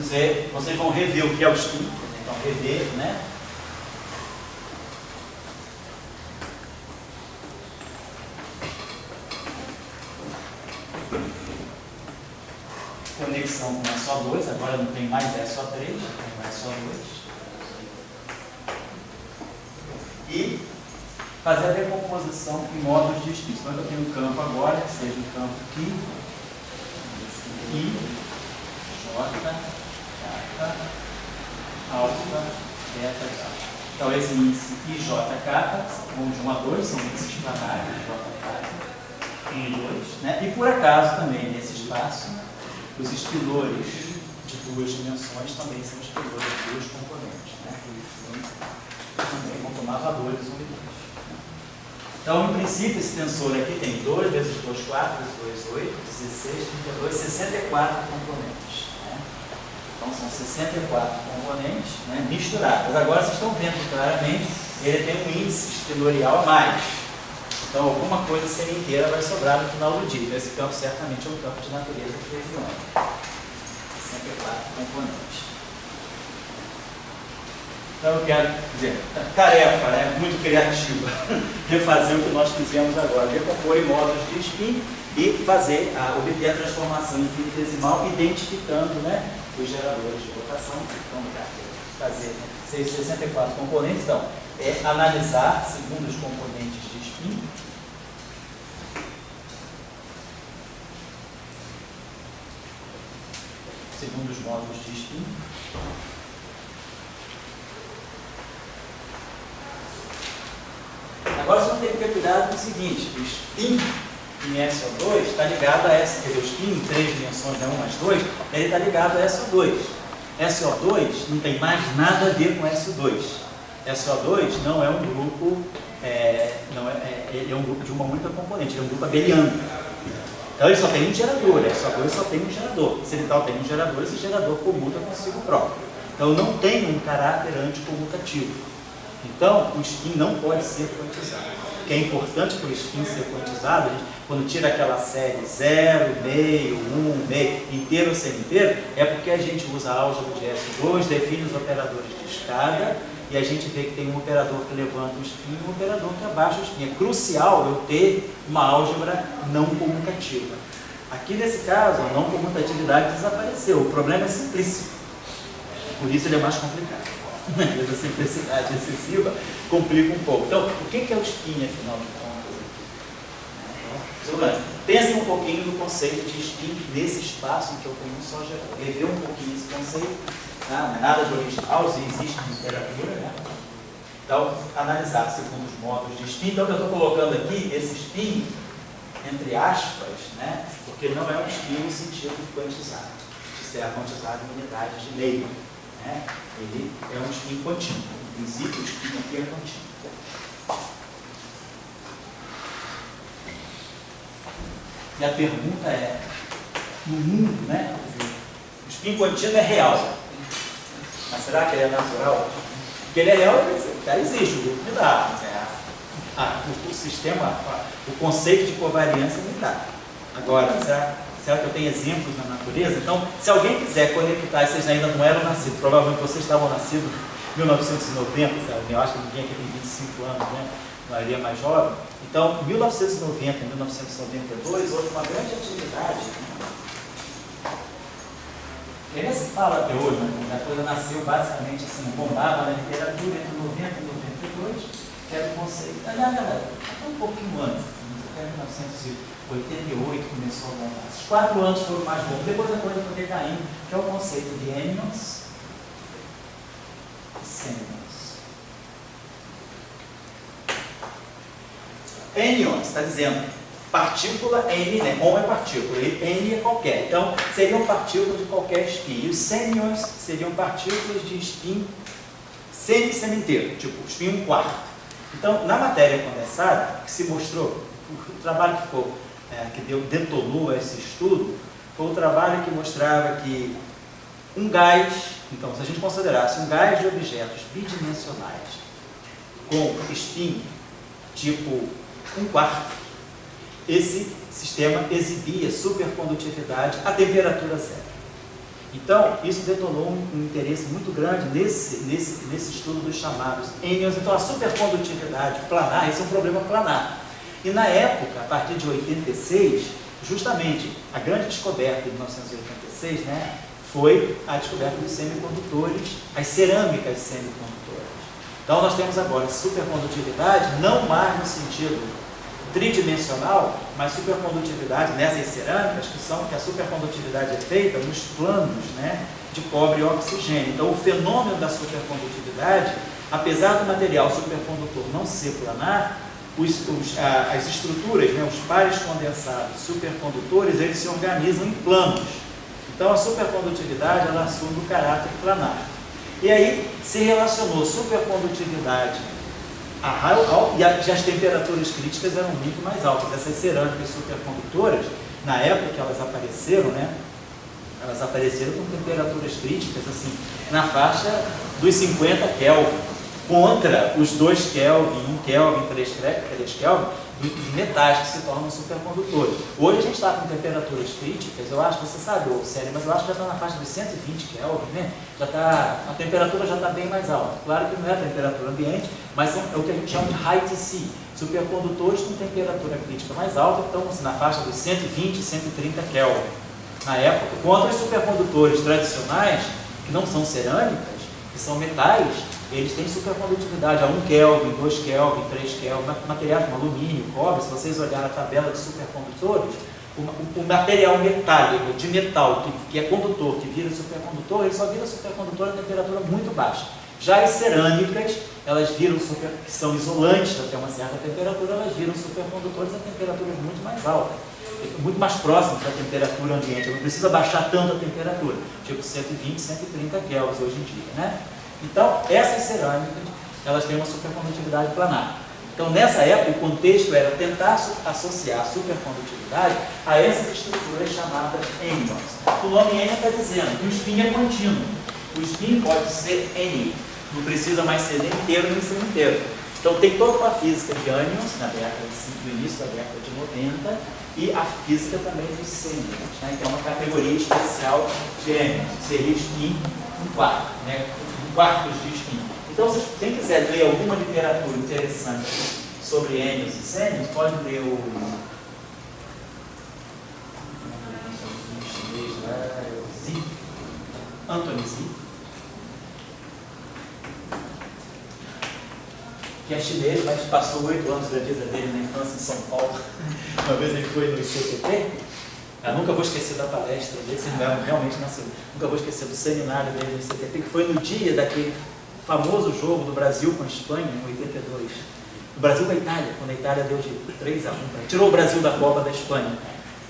vocês vão rever o que é o spin, então rever, né? Conexão com é só 2, agora não tem mais é só 3, não é só 2. E fazer a decomposição em módulos distintos. Então eu tenho um campo agora, que seja o campo I, J, K, alfa, beta, gama. Então esse índice IJK, vamos de 1 a 2, são índices planários, JK, 1 e 2. Né? E por acaso também nesse espaço, os espilores de 2 dimensões também são espilores de 2 componentes. Né? Também vão tomar valores 1 e 2. Então, em princípio, esse tensor aqui tem 2 vezes 2, 4, vezes 2, 8, 16, 32, 64 componentes. Né? Então, são 64 componentes, né, misturados. Agora, vocês estão vendo claramente, ele tem um índice espilorial a mais. Então, alguma coisa semi-inteira vai sobrar no final do dia. Esse campo, certamente, é um campo de natureza freudiana. 64 componentes. Então eu quero dizer, tarefa, né, muito criativa, refazer o que nós fizemos agora, decompor em módulos de spin e fazer, obter a transformação infinitesimal, identificando, né, os geradores de rotação. Então, fazer 64 componentes, então, é analisar segundo os componentes de spin, segundo os módulos de spin. Agora você tem que ter cuidado com o seguinte, o spin em SO2 está ligado a S, quer dizer, o spin em 3 dimensões, 1 mais 2, ele está ligado a SO2. SO2 não tem mais nada a ver com SO2. SO2 não é um grupo, ele é um grupo de uma única componente, ele é um grupo abeliano. Então ele só tem um gerador, SO2 só tem um gerador. Se ele tal tem um gerador, esse gerador comuta consigo próprio. Então não tem um caráter anticomutativo. Então, o spin não pode ser quantizado. O que é importante para o spin ser quantizado, quando tira aquela série 0, meio, 1, meio, inteiro ou semi-inteiro, é porque a gente usa a álgebra de S2, define os operadores de escada, e a gente vê que tem um operador que levanta o spin e um operador que abaixa o spin. É crucial eu ter uma álgebra não comutativa. Aqui nesse caso, a não comutatividade desapareceu. O problema é simplíssimo. Por isso ele é mais complicado. Essa simplicidade excessiva complica um pouco. Então, o que é o spin, afinal de contas? Pensem um pouquinho no conceito de spin nesse espaço em que eu tenho um só gerador. Rever um pouquinho esse conceito. Tá? Não é nada de original, se existe na literatura. Né? Então, analisar segundo os módulos de spin. Então, eu estou colocando aqui esse spin, entre aspas, né? Porque não é um spin no sentido de quantizado. Isso é quantizado em unidades de meio. Né? Ele é um spin contínuo. No princípio, o spin aqui é contínuo. E a pergunta é, no mundo, né? O spin contínuo é real. Mas será que ele é natural? Porque ele é real, já existe o grupo de dados. O sistema, o conceito de covariância me dá. Agora, será que eu tenho exemplos na natureza? Então, se alguém quiser conectar, e vocês ainda não eram nascidos, provavelmente vocês estavam nascidos em 1990, sabe? Eu acho que ninguém aqui tem 25 anos, né? A maioria mais jovem. Então, em 1990 e 1992, houve uma grande atividade. E nem se fala até hoje, né? A coisa nasceu basicamente assim, bombava na literatura entre 90 e 92, que era o conceito. Aliás, galera, até um pouquinho antes, até 1988 começou a bombar. Esses 4 anos foram mais bons. Depois a coisa foi decaindo, que é o conceito de anyons e semions. Anyons está dizendo partícula N, né? On é partícula, e N é qualquer. Então, seriam partículas de qualquer spin. E os semions seriam partículas de spin semi-inteiro, tipo spin 1/4. Então, na matéria condensada, que se mostrou, o trabalho que ficou, detonou esse estudo, foi o trabalho que mostrava que um gás, então, se a gente considerasse um gás de objetos bidimensionais com spin tipo 1/4, esse sistema exibia supercondutividade a temperatura zero. Então, isso detonou um interesse muito grande nesse estudo dos chamados ênions. Então, a supercondutividade planar, esse é um problema planar. E na época, a partir de 86, justamente a grande descoberta de 1986, né, foi a descoberta dos semicondutores, as cerâmicas semicondutores. Então, nós temos agora supercondutividade, não mais no sentido tridimensional, mas supercondutividade nessas cerâmicas, que a supercondutividade é feita nos planos, né, de cobre e oxigênio. Então, o fenômeno da supercondutividade, apesar do material supercondutor não ser planar, as estruturas, né, os pares condensados supercondutores, eles se organizam em planos. Então, a supercondutividade ela assume o caráter planar. E aí se relacionou supercondutividade e as temperaturas críticas eram muito mais altas. Essas cerâmicas supercondutoras, na época que elas apareceram, né, elas apareceram com temperaturas críticas assim, na faixa dos 50 Kelvin, contra os 2 Kelvin, 1 Kelvin, 3 Kelvin, dos metais que se tornam supercondutores. Hoje a gente está com temperaturas críticas, eu acho, você sabe, Célio, mas eu acho que já está na faixa dos 120 Kelvin, né? A temperatura já está bem mais alta. Claro que não é a temperatura ambiente, mas é o que a gente chama de high TC, supercondutores com temperatura crítica mais alta, então assim, na faixa dos 120, 130 Kelvin. Na época, contra os supercondutores tradicionais, que não são cerâmicas, que são metais, eles têm supercondutividade a 1 Kelvin, 2 Kelvin, 3 Kelvin, materiais como alumínio, cobre. Se vocês olharem a tabela de supercondutores, o material metálico, de metal, que é condutor, que vira supercondutor, ele só vira supercondutor a temperatura muito baixa. Já as cerâmicas, elas viram que são isolantes até uma certa temperatura, elas viram supercondutores a temperaturas muito mais altas, muito mais próximas da temperatura ambiente. Não precisa baixar tanto a temperatura, tipo 120, 130 Kelvin hoje em dia, né? Então, essas cerâmicas, elas têm uma supercondutividade planar. Então, nessa época, o contexto era tentar associar a supercondutividade a essas estruturas chamadas ênions. O nome ênion está dizendo que o spin é contínuo. O spin pode ser N, não precisa mais ser nem inteiro nem semi-inteiro. Então, tem toda uma física de ânions no início da década de 90 e a física também dos semi-ânions, né, que é uma categoria especial de ânions, seria spin um quarto, né? Quartos de spin. Então, se quem quiser ler alguma literatura interessante sobre ênions e sênions, pode ler o chinês lá, Zi, Anthony Zi, que é chinês, mas passou 8 anos da vida dele na infância em São Paulo. Uma vez ele foi no ICTP. Eu nunca vou esquecer da palestra dele, realmente nasceu. Nunca vou esquecer do seminário dele no ICTP, que foi no dia daquele famoso jogo do Brasil com a Espanha, em 82. O Brasil com a Itália, quando a Itália deu de 3-1, tirou o Brasil da Copa da Espanha.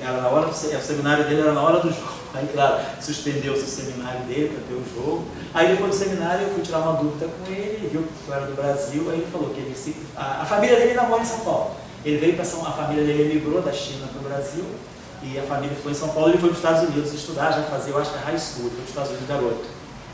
Era na hora o seminário dele era na hora do jogo. Aí, claro, suspendeu-se o seminário dele para ter o jogo. Aí, depois do seminário, eu fui tirar uma dúvida com ele, ele viu que eu era do Brasil, aí ele falou que a família dele ainda mora em São Paulo. Ele veio para a família dele emigrou da China para o Brasil, e a família ficou em São Paulo, ele foi para os Estados Unidos estudar, já fazia, eu acho que high school, foi para os Estados Unidos garoto.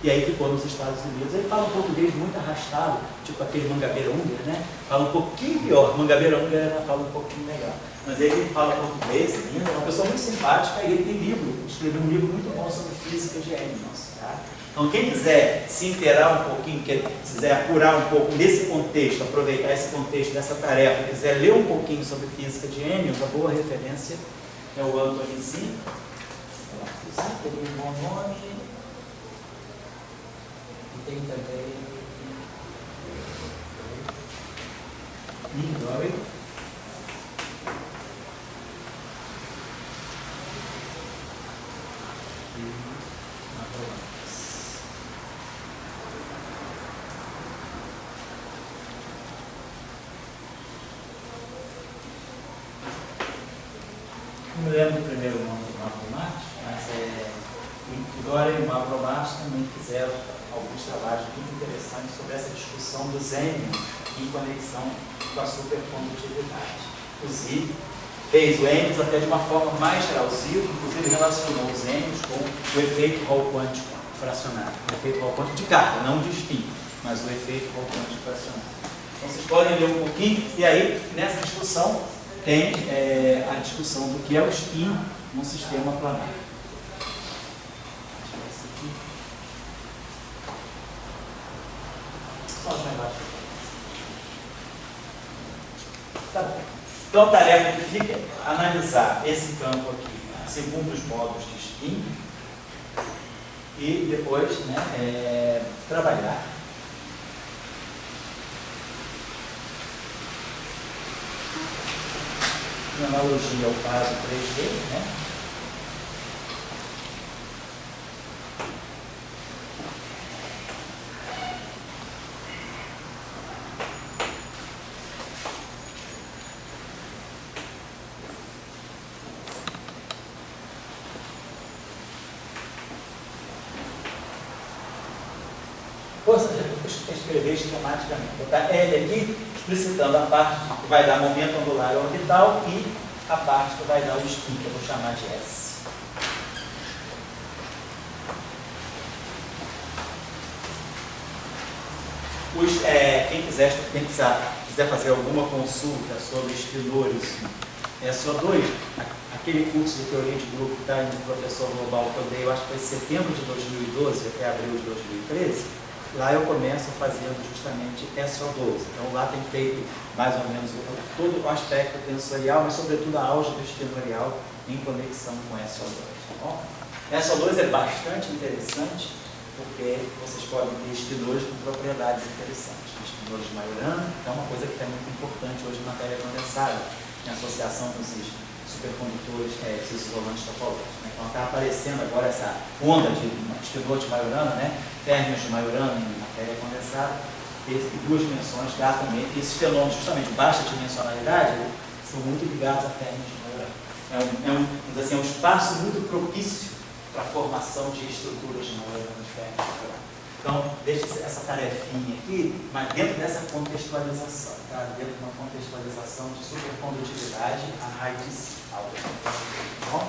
E aí ficou nos Estados Unidos. Ele fala um português muito arrastado, tipo aquele Mangabeira Húngaro, né? Fala um pouquinho pior, Mangabeira Húngaro fala um pouquinho melhor. Mas ele fala português, é uma pessoa muito simpática, e ele tem livro, escreveu um livro muito bom sobre física de ênions, tá? Então, quem quiser se inteirar um pouquinho, quiser apurar um pouco nesse contexto, aproveitar esse contexto dessa tarefa, quiser ler um pouquinho sobre física de ênions, a boa referência é o Anthony Zi. Teria um bom nome. E tem também Nick Doyle. Não me lembro do primeiro nome do Mavromatos, mas o Dória e o Mavromatos também fizeram alguns trabalhos muito interessantes sobre essa discussão dos ênions em conexão com a supercondutividade. O Zi fez o ênions até de uma forma mais geral. O Zi, inclusive, relacionou os ênions com o efeito Hall quântico fracionário. O efeito Hall quântico de carga, não de spin, mas o efeito Hall quântico fracionário. Então, vocês podem ler um pouquinho, e aí, nessa discussão, tem a discussão do que é o spin num sistema planar. Então a tarefa que fica é analisar esse campo aqui segundo os modos de spin e depois, né, trabalhar em analogia ao caso 3D, né? Escrever esquematicamente. Vou botar L aqui, explicitando a parte que vai dar momento angular orbital e a parte que vai dar o spin, que eu vou chamar de S. Quem quiser fazer alguma consulta sobre espinores SO2, aquele curso de teoria de grupo que está no Professor Global que eu dei, eu acho que foi em setembro de 2012 até abril de 2013, lá eu começo fazendo justamente SO2. Então lá tem feito mais ou menos todo o aspecto tensorial, mas sobretudo a álgebra espinorial em conexão com SO2. Tá bom? SO2 é bastante interessante porque vocês podem ter espinores com propriedades interessantes. Espinores de Majorana, que é uma coisa que é muito importante hoje em matéria condensada, em associação com esses supercondutores, esses isolantes topológicos. Né? Então está aparecendo agora essa onda de espinor de Majorana, né? Férmions de Majorana em matéria condensada, em duas dimensões, dá também que esses fenômenos justamente de baixa dimensionalidade são muito ligados a férmions de Majorana. É um espaço muito propício para a formação de estruturas de Majorana, de férmions de Majorana. Então, deixa essa tarefinha aqui, mas dentro dessa contextualização, tá? Dentro de uma contextualização de supercondutividade a raiz alta. Tá bom?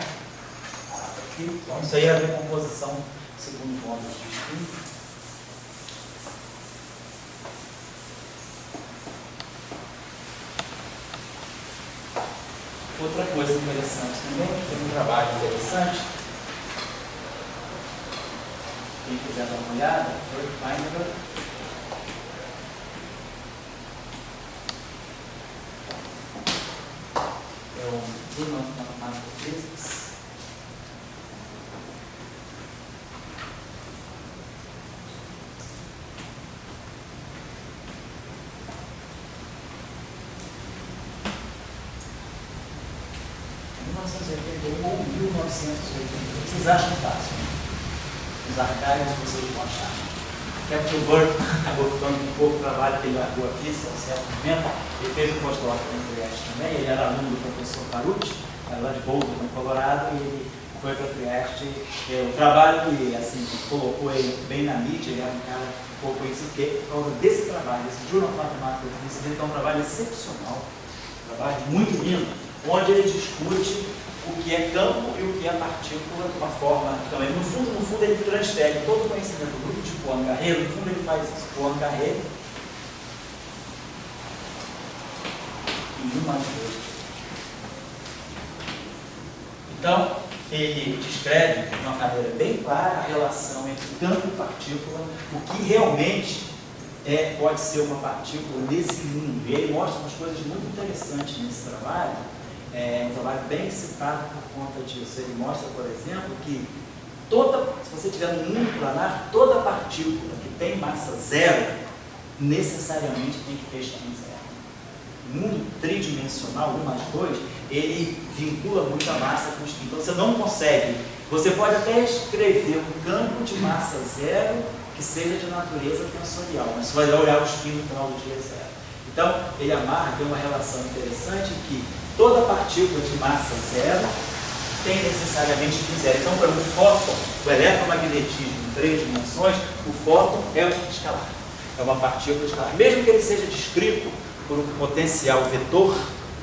Então, isso aí é a decomposição segundo modos de spin. Outra coisa interessante também, tem um trabalho interessante. Quem quiser dar uma olhada, foi Feinberg. É o Journal of Mathematical Physics. Ou 1980. Vocês acham fácil? Né? Os arcaicos vocês vão achar. Até porque o Burt acabou ficando com um pouco de trabalho que ele largou a física, em certo momento. Ele fez um pós-doc em Trieste também. Ele era aluno do professor Parucci, lá de Boulder, no Colorado, e ele foi para Trieste. O trabalho que assim, colocou ele bem na mídia, ele era um cara um pouco isso, porque por causa desse trabalho, esse Journal of Mathematical Physics, ele é um trabalho excepcional, um trabalho muito lindo, onde ele discute o que é campo e o que é partícula de uma forma também. No fundo, ele transfere todo o conhecimento do grupo de Poincaré. No fundo, ele faz isso. Poincaré e 1 mais 2. Então, ele descreve de uma maneira bem clara a relação entre campo e partícula, o que realmente pode ser uma partícula nesse mundo. E ele mostra umas coisas muito interessantes nesse trabalho. É um trabalho bem citado por conta disso. Ele mostra, por exemplo, que se você tiver um mundo planar, toda partícula que tem massa zero, necessariamente tem que ter spin zero. O mundo tridimensional, 1 mais 2, ele vincula muito a massa com o spin. Então você não consegue, você pode até escrever um campo de massa zero que seja de natureza tensorial, mas você vai olhar o spin no final do dia zero. Então, ele amarra, tem uma relação interessante que toda partícula de massa zero tem necessariamente spin zero. Então, para o fóton, o eletromagnetismo em 3 dimensões, o fóton é escalar. É uma partícula escalar. Mesmo que ele seja descrito por um potencial vetor,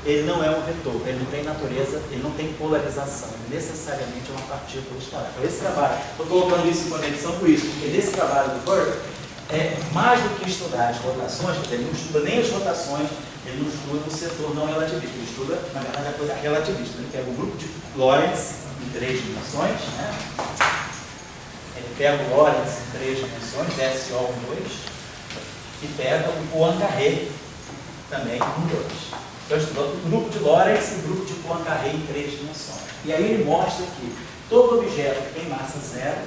ele não é um vetor, ele não tem natureza, ele não tem polarização, ele necessariamente é uma partícula escalar. Então, esse trabalho, estou colocando isso em conexão por isso, porque nesse trabalho do Burt, mais do que estudar as rotações, quer dizer, ele não estuda nem as rotações, ele não estuda o setor não relativista, ele estuda, na verdade, a coisa relativista. Ele pega o grupo de Lorentz em 3 dimensões, né? Ele pega o Lorentz em 3 dimensões, SO12, e pega o Poincaré também em 2. o grupo de Lorentz e o grupo de Poincaré em 3 dimensões. E aí ele mostra que todo objeto que tem massa zero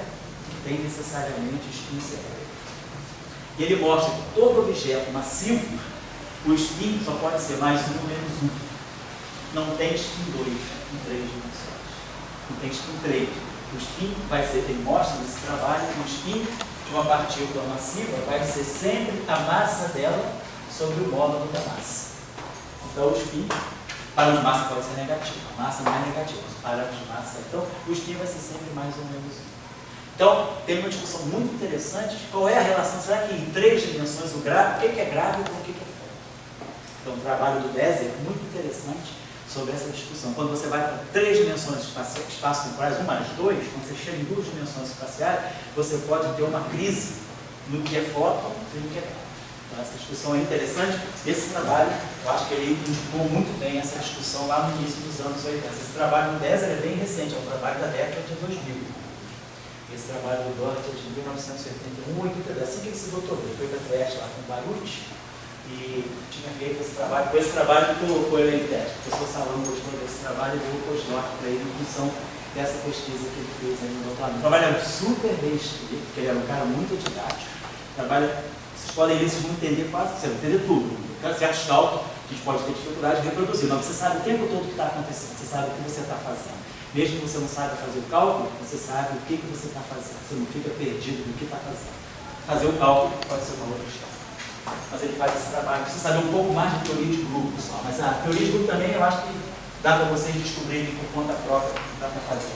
tem necessariamente spin zero. E ele mostra que todo objeto massivo, o spin só pode ser mais 1 ou menos 1. Não tem spin 2 em 3 dimensões. Não tem spin 3. O spin vai ser, ele mostra nesse trabalho, que o spin de uma partícula massiva vai ser sempre a massa dela sobre o módulo da massa. Então, o spin, parâmetro de massa pode ser negativo, a massa não é negativa, os parâmetros de massa. Então, o spin vai ser sempre mais ou menos 1. Então, tem uma discussão muito interessante de qual é a relação. Será que em 3 dimensões o que é grave e o que é forte? Então, o trabalho do Deser é muito interessante sobre essa discussão. Quando você vai para 3 dimensões espaço-temporais, 1 mais 2, quando você chega em 2 dimensões espaciais, você pode ter uma crise no que é fóton e no que é grave. Então, essa discussão é interessante. Esse trabalho, eu acho que ele indicou muito bem essa discussão lá no início dos anos 80. Esse trabalho do Deser é bem recente, é um trabalho da década de 2000. Esse trabalho do Dort é de 1981, 82, assim que ele se doutorou. Ele foi para a Trieste lá com o Baruch e tinha feito esse trabalho. Foi esse trabalho que colocou ele em teste. O professor Salão gostou desse trabalho e deu o pós-doc para ele em função dessa pesquisa que ele fez aí no doutorado. Um trabalho super bem escrito, porque ele era um cara muito didático. Trabalho, vocês podem ver, vocês vão entender quase, vocês vão entender tudo. Certos cálculos a gente pode ter dificuldade de reproduzir, mas você sabe o tempo todo o que está acontecendo, você sabe o que você está fazendo. Mesmo que você não saiba fazer o cálculo, você sabe o que você está fazendo. Você não fica perdido no que está fazendo. Fazer o cálculo pode ser uma outra história. Mas ele faz esse trabalho. Precisa saber um pouco mais de teoria de grupo só. Mas a teoria de grupo também eu acho que dá para vocês descobrirem por conta própria o que dá para fazer.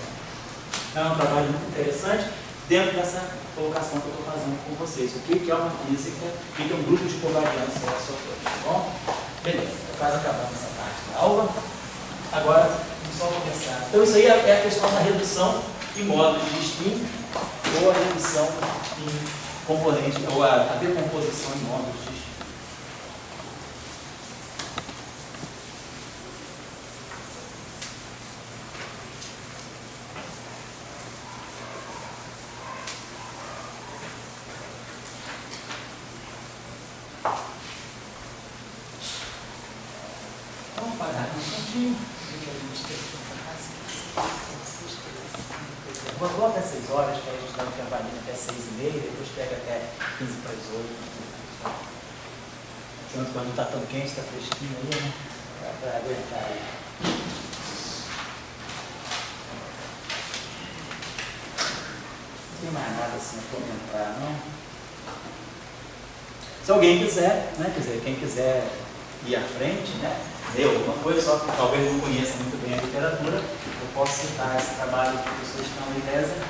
É um trabalho muito interessante dentro dessa colocação que eu estou fazendo com vocês. O que é uma física, o que é um grupo de covariância, tá bom? Beleza, eu quase acabando essa parte da aula. Agora, vamos só começar. Então, isso aí é a questão da redução em modos de spin ou a redução em componente, ou a decomposição em modos de spin. Vamos parar um instantinho. Volta às 6 horas, que a gente dá um trabalhinho até 6h30, depois pega até 15 para as 8. Tanto quando está tão quente, está fresquinho aí, né? Dá para aguentar aí. Não tem mais nada assim a comentar, não? Se alguém quiser, né? Quer dizer, quem quiser ir à frente, né? Ler alguma coisa, só que talvez não conheça muito bem a literatura, eu posso citar esse trabalho do professor Stanley Deser.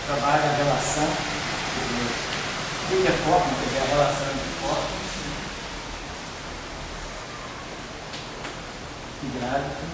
Trabalha a relação, o que é fóton, quer dizer, a relação entre fótons e grávidos.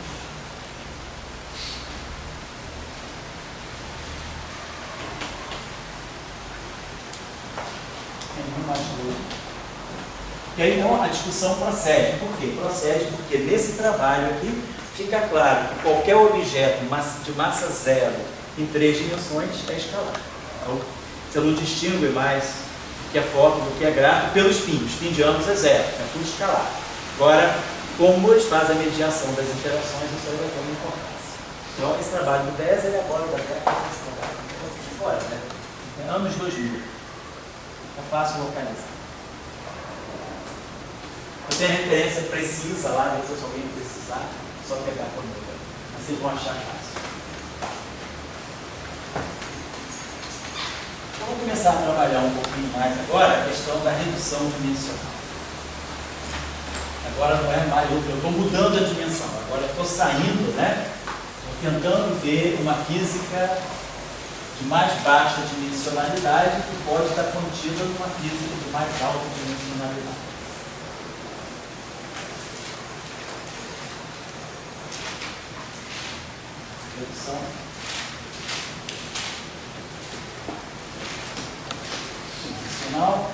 E aí então a discussão procede. Por quê? Procede porque nesse trabalho aqui fica claro que qualquer objeto de massa zero em 3 dimensões é escalar. Então, você não distingue mais o que é fóton do que é gráfico pelo spin. O spin de ambos é zero, é tudo escalar. Agora, como eles fazem a mediação das interações, isso aí vai ter uma importância. Então, esse trabalho do Deser é agora da década de fora, né? Anos 2000. É fácil localizar. Eu tenho a referência precisa lá, depois se alguém precisar, só pegar comigo. Mas vocês vão achar fácil. Então, vamos começar a trabalhar um pouquinho mais agora a questão da redução dimensional. Agora não é mais, eu estou mudando a dimensão, agora eu estou saindo, né? Estou tentando ver uma física de mais baixa dimensionalidade que pode estar contida numa física de mais alta dimensionalidade. Redução dimensional.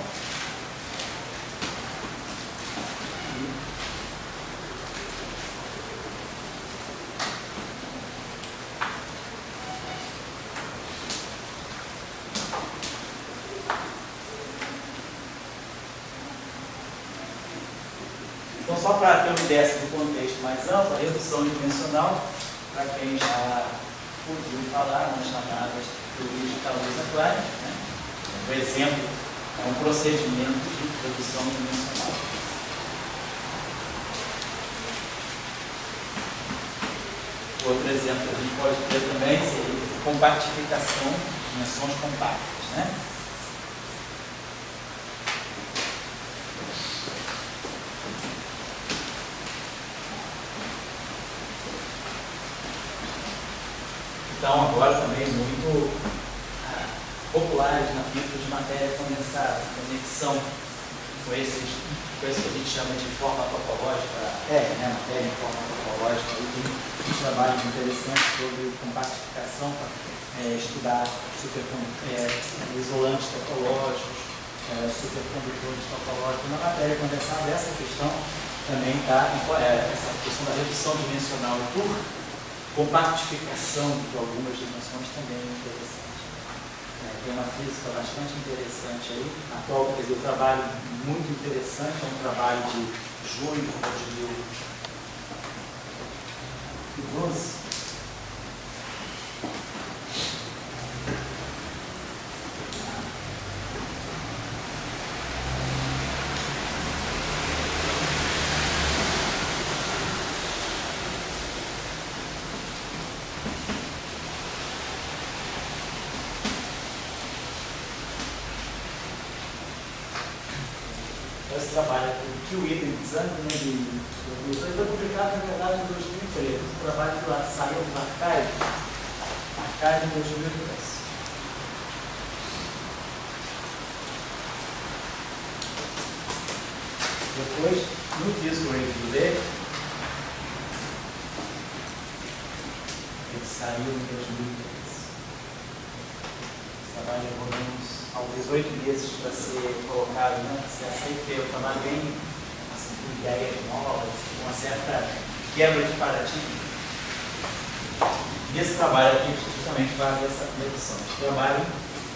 Então, só para ter uma ideia do contexto mais amplo, a redução dimensional, para quem já ouviu falar nas chamadas teorias de Kaluza-Klein, né? Por exemplo, é um procedimento de redução dimensional. Outro exemplo que a gente pode ter também seria compactificação de dimensões compactas, né? Então, agora também muito populares na física de matéria condensada, conexão com esse que a gente chama de forma topológica, matéria em forma topológica. E tem uns trabalhos interessantes sobre compactificação para estudar isolantes topológicos, supercondutores topológicos. Na matéria condensada, essa questão também está, essa questão da redução dimensional por compactificação de algumas dimensões também é interessante. Tem uma física bastante interessante aí, atual, quer dizer, um trabalho muito interessante, é um trabalho de junho de 2012. Esse trabalho aqui, que o item design foi publicado, na verdade, em 2013. O trabalho que lá saiu do Archive em 2010. Depois, no Physical Review dele, ele saiu em 2010. Esse trabalho levou talvez 8 meses para ser colocado, né? Se aceita, eu trabalho bem assim, com ideias novas, com uma certa quebra de paradigma. E esse trabalho aqui justamente faz essa redução. A gente trabalha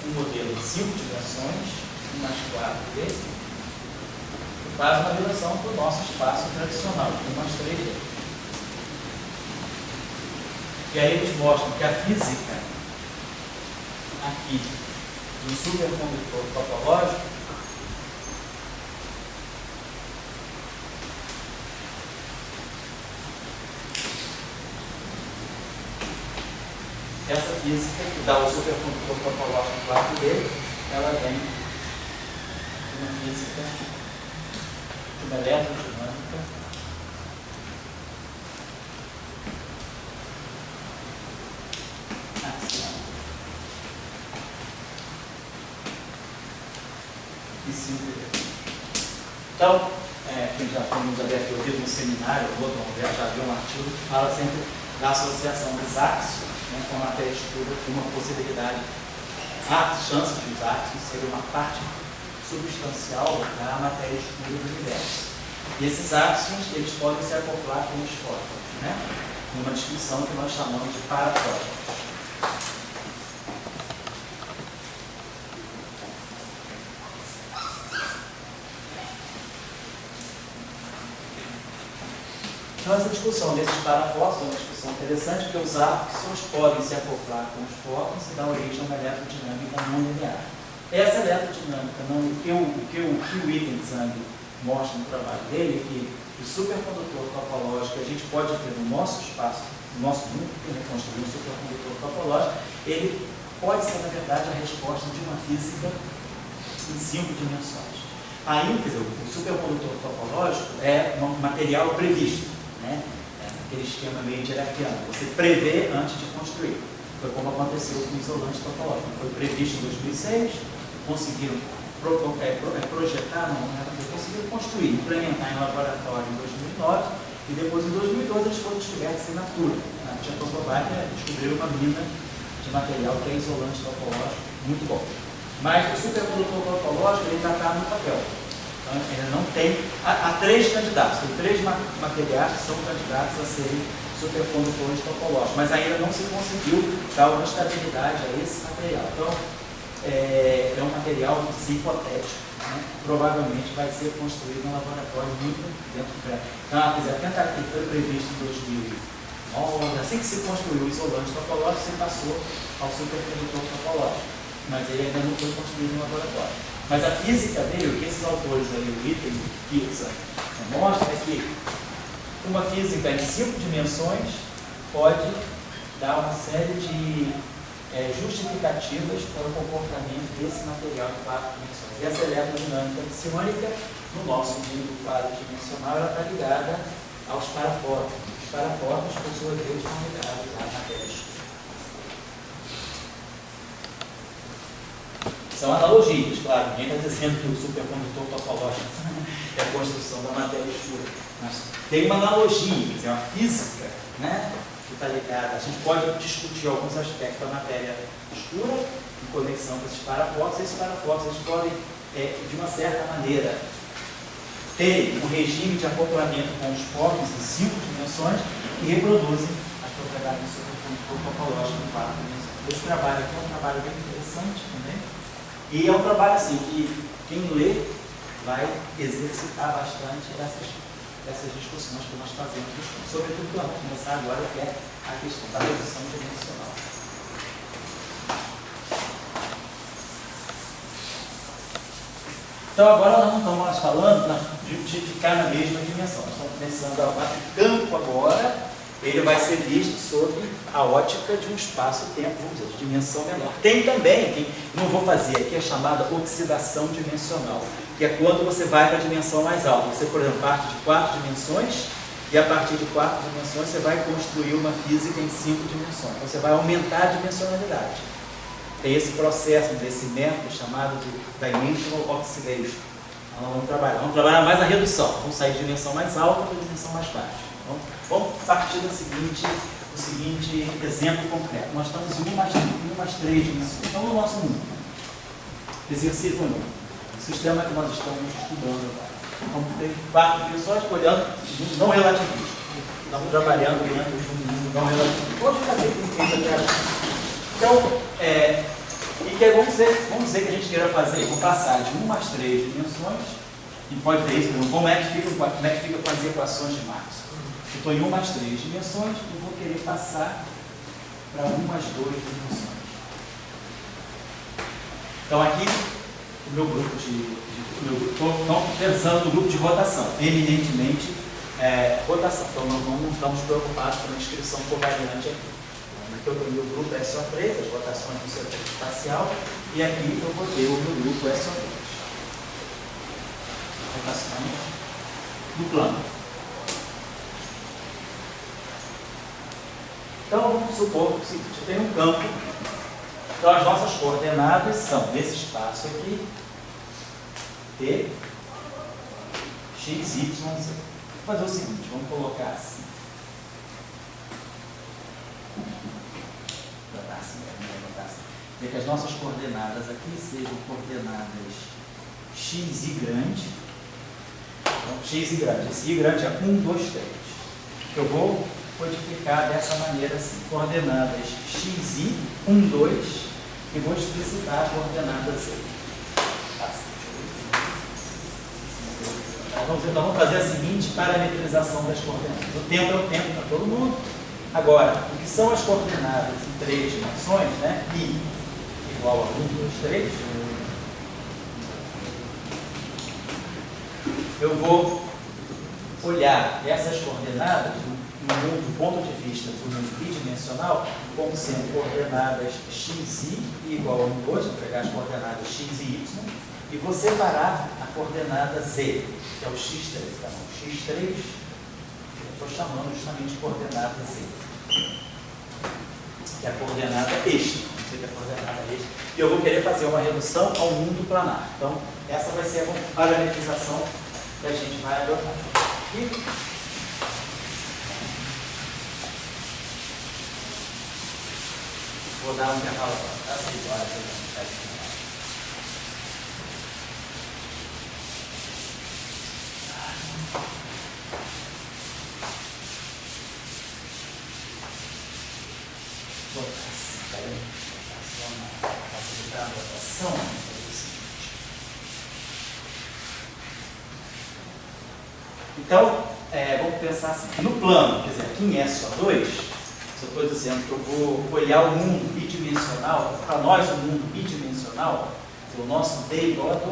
um modelo de 5 dimensões, 1 mais 4 desse, e faz uma redução para o nosso espaço tradicional, 1 mais 3 dele. E aí eles mostram que a física aqui do supercondutor topológico essa física que dá o supercondutor topológico no quarto dele, ela vem de uma física de uma eletrodinâmica axial. Então, quem já nos havia ouvido no seminário, ou outro já viu um artigo que fala sempre da associação dos áxios, né, com a matéria escura, com uma possibilidade, a chance de os áxios serem uma parte substancial da matéria escura do universo. E esses áxios, eles podem se acoplar com os fótons, né, numa descrição que nós chamamos de parafótons. Então, essa discussão desses parafótons é uma discussão interessante, porque os átomos podem se acoplar com os fótons e dar origem a uma eletrodinâmica não linear. Essa eletrodinâmica, o que o Wittgenstein mostra no trabalho dele, é que o supercondutor topológico que a gente pode ter no nosso espaço, no nosso mundo, que reconstruir um supercondutor topológico, ele pode ser, na verdade, a resposta de uma física em 5 dimensões. Aí, quer dizer, o supercondutor topológico é um material previsto, né? Aquele esquema meio diraciano. Você prevê antes de construir. Foi como aconteceu com o isolante topológico. Foi previsto em 2006, conseguiram projetar, conseguiram construir, implementar em laboratório em 2009, e depois em 2012 eles foram descobertos em Natura. Na Tchecoslováquia descobriram uma mina de material que é isolante topológico, muito bom. Mas o supercondutor topológico ele já está no papel. Então, ainda não tem. Há 3 candidatos, tem 3 materiais que são candidatos a serem supercondutores topológicos, mas ainda não se conseguiu dar uma estabilidade a esse material. Então, é um material hipotético, né? Provavelmente vai ser construído em um laboratório muito dentro do prédio. Então, apesar de tentar que foi previsto em 2009, assim que se construiu o isolante topológico, se passou ao supercondutor topológico, mas ele ainda não foi construído em um laboratório. Mas a física dele, o que esses autores aí, o Itten e o Kirchner, mostra é que uma física em 5 dimensões pode dar uma série de justificativas para o comportamento desse material de 4 dimensões. E essa eletrodinâmica psiônica, no nosso mundo 4-dimensional, ela está ligada aos parafórmicos. Os parafórmicos, por sua vez, estão ligados à matéria escura. São analogias, claro, ninguém está dizendo que o supercondutor topológico é a construção da matéria escura. Mas tem uma analogia, quer dizer, uma física, né, que está ligada. A gente pode discutir alguns aspectos da matéria escura em conexão com esses parafórmicos. Esses parafórmicos eles podem, de uma certa maneira, ter um regime de acoplamento com os fórmicos em 5 dimensões que reproduzem as propriedades do supercondutor topológico em 4 dimensões. Esse trabalho aqui é um trabalho bem interessante também. E é um trabalho assim que quem lê vai exercitar bastante essas discussões que nós fazemos, sobretudo que vamos começar agora, que é a questão da redução dimensional. Então agora nós não estamos mais falando de ficar na mesma dimensão, nós estamos pensando agora, o campo agora, ele vai ser visto sob a ótica de um espaço-tempo, vamos dizer, de dimensão menor. Tem também, não vou fazer aqui, a chamada oxidação dimensional, que é quando você vai para a dimensão mais alta. Você, por exemplo, parte de 4 dimensões, e a partir de 4 dimensões você vai construir uma física em 5 dimensões. Então você vai aumentar a dimensionalidade. Tem esse processo, desse método chamado de Dimensional Oxidation. Então, vamos trabalhar mais a redução. Vamos sair de dimensão mais alta para a dimensão mais baixa. Então, vamos partir do seguinte exemplo concreto. Nós estamos em 1 mais 3 dimensões. Então, no nosso mundo, exercício 1, o sistema que nós estamos estudando agora. Então, tem 4 dimensões, olhando não relativismo. Estamos trabalhando dentro de um mundo não relativista. Pode fazer com quem está trabalhando. Então, vamos dizer que a gente queira fazer, vou passar de 1 mais 3 dimensões, e pode ver isso, como é que fica com as equações de Maxwell. Eu estou em 1 mais 3 dimensões e vou querer passar para 1 mais 2 dimensões. Então aqui, o meu grupo estou pensando no grupo de rotação, eminentemente rotação. Então não estamos preocupados com a descrição covariante aqui. Aqui eu tenho o meu grupo SO3, as rotações do seu tempo espacial, e aqui eu vou ter o meu grupo SO2. Rotações do plano. Então vamos supor o seguinte, eu tenho um campo, então as nossas coordenadas são nesse espaço aqui, T, X, Y, Z. Vou fazer o seguinte, vamos colocar assim. Dizer que as nossas coordenadas aqui sejam coordenadas x e grande. Então, x e grande. Esse i grande é 1, 2, 3. Eu vou codificar dessa maneira assim. Coordenadas xi, 1, 2, e vou explicitar a coordenada z. Então vamos fazer a seguinte parametrização das coordenadas. O tempo é o tempo para todo mundo. Agora, o que são as coordenadas em 3 dimensões, né? I igual a 1, 2, 3. Eu vou olhar essas coordenadas do ponto de vista do mundo bidimensional como sendo coordenadas xi igual a 1, 2, vou pegar as coordenadas x e y, e vou separar a coordenada z, que é o x3. Tá bom? X3, eu estou chamando justamente de coordenada z, que é a coordenada extra. Não sei que é a coordenada extra. E eu vou querer fazer uma redução ao mundo planar. Então, essa vai ser a parametrização que a gente vai adotar. E vou dar um intervalo para 6 horas. Facilitar a votação. Então, vamos pensar assim, no plano, quer dizer, aqui em SO2, se eu estou dizendo que eu vou olhar o mundo bidimensional, para nós o mundo bidimensional, o nosso D igual a 2,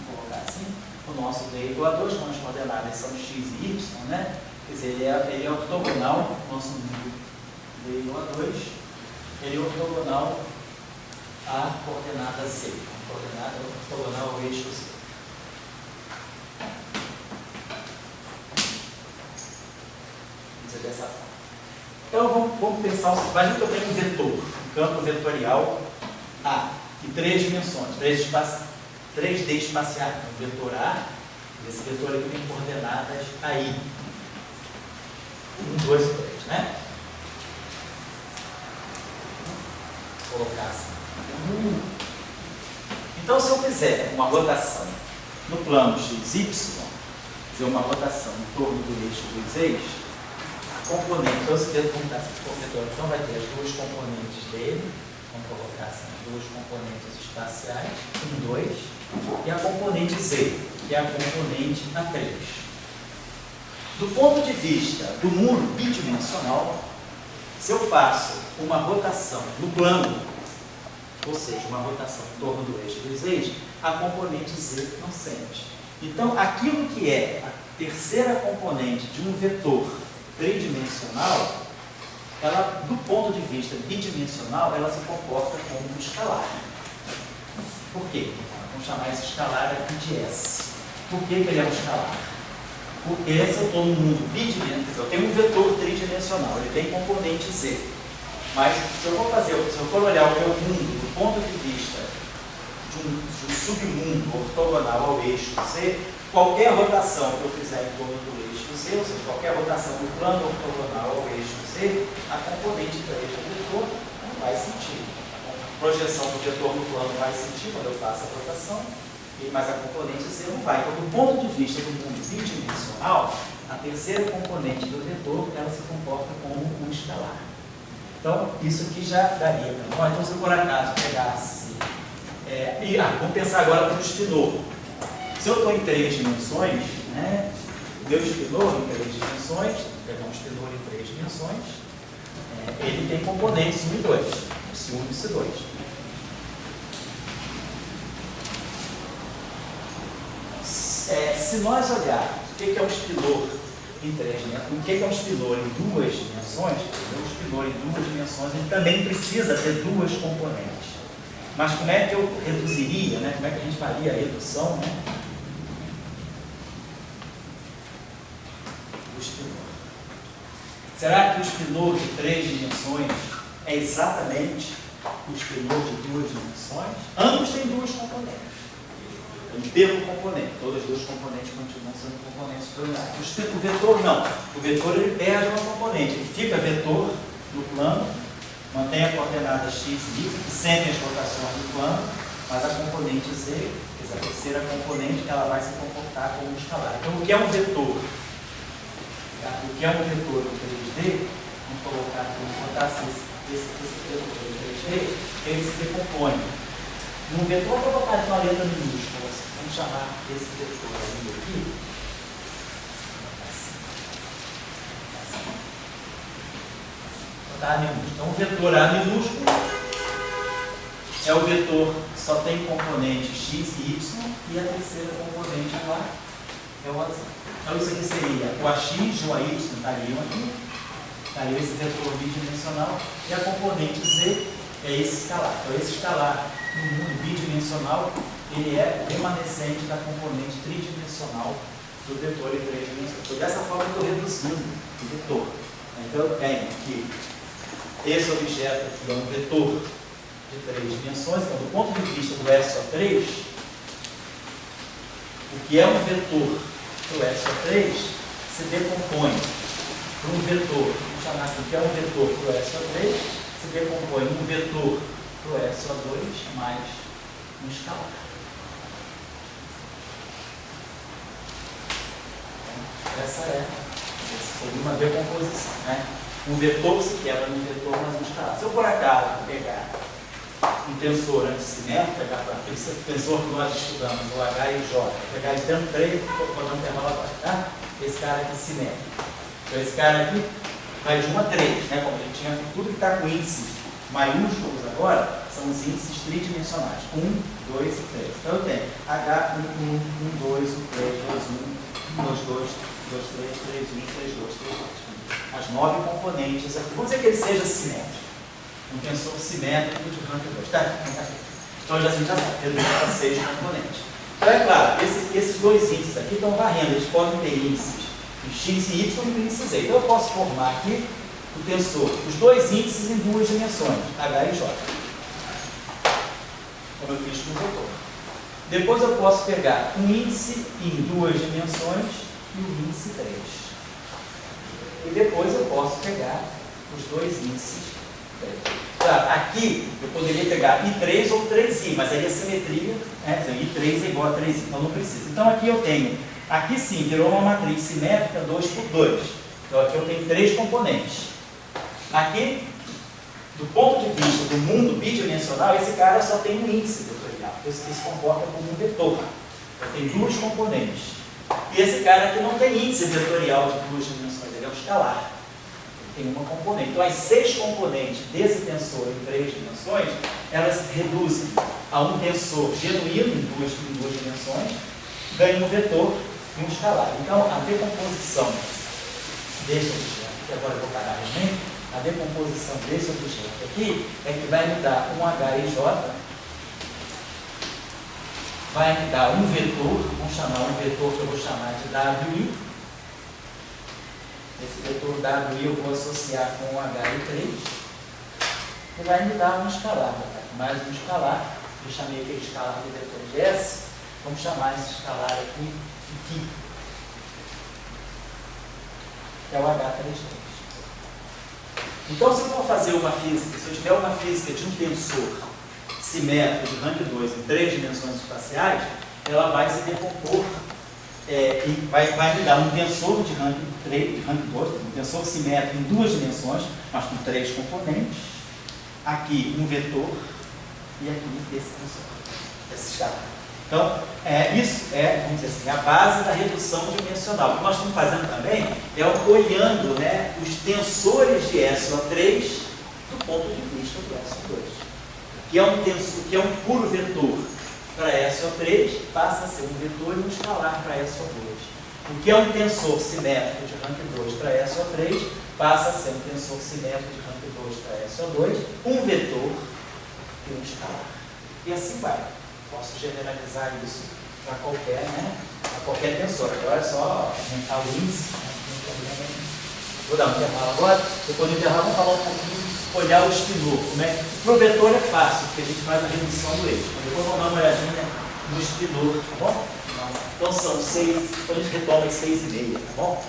vou colocar assim, o nosso D igual a 2, então as coordenadas são x e y, né? Quer dizer, ele é ortogonal, nosso mundo D igual a 2, ele é ortogonal à coordenada Z, a coordenada ortogonal ao eixo Z. Vamos dizer dessa forma. Então vamos pensar, imagina que eu tenho um vetor, um campo vetorial A, em 3 dimensões, 3D espaciais, um vetor A, esse vetor aqui tem coordenadas AI, 1, 2 e 3, né? Vou colocar assim. Então, se eu fizer uma rotação no plano XY, fazer uma rotação em torno do eixo dos eixos, a componente, então esse vetor então vai ter as duas componentes dele, vamos colocar assim, as duas componentes espaciais, 1, 2, e a componente Z, que é a componente A3. Do ponto de vista do mundo bidimensional, se eu faço uma rotação no plano, ou seja, uma rotação em torno do eixo dos eixos, a componente Z não sente. Então, aquilo que é a terceira componente de um vetor tridimensional, ela, do ponto de vista bidimensional, ela se comporta como um escalar. Por quê? Vamos chamar esse escalar aqui de S. Por que ele é um escalar? Porque se eu estou no mundo bidimensional, eu tenho um vetor tridimensional, ele tem componente Z. Mas se eu for olhar o meu mundo do ponto de vista de um submundo ortogonal ao eixo Z, qualquer rotação que eu fizer em torno do eixo Z, ou seja, qualquer rotação do plano ortogonal ao eixo Z, a componente 3 do vetor não vai sentir. A projeção do vetor no plano vai sentir quando eu faço a rotação, mas a componente Z não vai. Então, do ponto de vista do mundo bidimensional, a terceira componente do vetor, ela se comporta como um escalar. Então, isso aqui já daria para nós. Então, se eu por acaso pegasse... vamos pensar agora para o espinor. Se eu estou em 3 dimensões, né, meu espinor em 3 dimensões, vou pegar um espinor em 3 dimensões, ele tem componentes 1 e 2, C1 e C2. Se nós olharmos o que é um espinor em 3 dimensões, o que é um espinor em 2 dimensões, o espinor em 2 dimensões ele também precisa ter 2 componentes. Mas como é que eu reduziria, né? Como é que a gente faria a redução, né? O espinor. Será que o espinor de 3 dimensões é exatamente o espinor de 2 dimensões? Ambos têm 2 componentes. Um termo componente, todas as 2 componentes continuam sendo componentes planares. O vetor não. O vetor ele perde uma componente, ele fica vetor no plano, mantém a coordenada x e y, que sentem as rotações do plano, mas a componente z, quer dizer, a terceira componente, ela vai se comportar como um escalar. Então, o que é um vetor? O que é um vetor em 3D? Vamos colocar aqui, vamos botar assim, esse vetor em 3D, ele se decompõe. Num vetor, eu vou botar aqui uma letra minúscula, vamos chamar esse vetor aqui. A minúsculo. Então, o vetor A minúsculo é o vetor que só tem componente x e y, e a terceira componente lá é o azul. Então, isso aqui seria o AX e o AY estariam aqui, estaria esse vetor bidimensional, e a componente z é esse escalar. Então, esse escalar no mundo bidimensional, ele é remanescente da componente tridimensional do vetor em 3 dimensões. Então, dessa forma, eu estou reduzindo o vetor. Então, eu tenho aqui esse objeto aqui é um vetor de 3 dimensões. Então, do ponto de vista do SO3, o que é um vetor para o SO3 se decompõe para um vetor, vamos chamar assim, o que é um vetor para o SO3, se decompõe um vetor para o SO2 mais um escalar. Então, essa seria uma decomposição, né? Um vetor se quebra num vetor mais um escalar. Se eu por acaso pegar um tensor antissimétrico, aquele tensor que nós estudamos, o H e o J, pegar então 3, vou dar um intervalo agora, tá? Esse cara aqui simétrico. Então esse cara aqui vai de 1 a 3, né? Como a gente tinha, tudo que está com índices maiúsculos agora são os índices tridimensionais. 1, 2 e 3. Então eu tenho H, 1, 1, 1, 2, 1, 3, 2, 1, 2, 2, 2, 3, 3, 1, 3, 2, 3, 2. As 9 componentes aqui. Vamos dizer que ele seja simétrico. Um tensor simétrico de rank 2. Tá? Então a gente já sabe, reduz para 6 componentes. Então é claro, esses dois índices aqui estão varrendo, eles podem ter índices em x e y e no índice z. Então eu posso formar aqui o tensor, os dois índices em duas dimensões, H e J. Como eu fiz com o vetor. Depois eu posso pegar um índice em duas dimensões e o índice 3. E depois eu posso pegar os dois índices. Claro, aqui eu poderia pegar I3 ou 3I, mas aí a simetria, né? I3 é igual a 3I, então não precisa. Então aqui eu tenho, aqui sim, virou uma matriz simétrica 2 por 2. Então aqui eu tenho 3 componentes. Aqui, do ponto de vista do mundo bidimensional, esse cara só tem um índice vetorial. Esse que se comporta como um vetor. Eu tenho duas componentes. E esse cara aqui não tem índice vetorial de duas dimensões, ele é um escalar. Ele tem uma componente. Então as 6 componentes desse tensor em 3 dimensões, elas se reduzem a um tensor genuíno em duas dimensões, ganha um vetor e um escalar. Então a decomposição desse objeto, que agora eu vou parar realmente, a decomposição desse objeto aqui é que vai me dar um H e J, vai me dar um vetor, vamos chamar um vetor que eu vou chamar de WI. Esse vetor WI eu vou associar com o H e 3 e vai me dar um escalar, mais um escalar. Eu chamei aquele escalar de vetor de S, vamos chamar esse escalar aqui de Q, que é o H33. Então, se eu for fazer uma física, se eu tiver uma física de um tensor simétrico de rank 2 em 3 dimensões espaciais, ela vai se decompor e vai me dar um tensor de rank 2, um tensor simétrico em 2 dimensões, mas com 3 componentes. Aqui um vetor e aqui esse tensor, esse escalar. Então, isso é, vamos dizer assim, a base da redução dimensional. O que nós estamos fazendo também é olhando, né, os tensores de SO3 do ponto de vista do SO2. Que é um tensor, que é um puro vetor para SO3, passa a ser um vetor e um escalar para SO2. O que é um tensor simétrico de rank 2 para SO3, passa a ser um tensor simétrico de rank 2 para SO2, um vetor e um escalar. E assim vai. Posso generalizar isso para qualquer, né? Para qualquer tensor. Agora é só aumentar o índice. Né? Vou dar um intervalo agora. Depois do intervalo, vamos falar um pouquinho, olhar o espinor. Para o vetor é fácil, porque a gente faz a redução do eixo. Depois vamos dar uma olhadinha no espinor, tá bom? Então são 6, depois a gente retoma as 6,5, tá bom?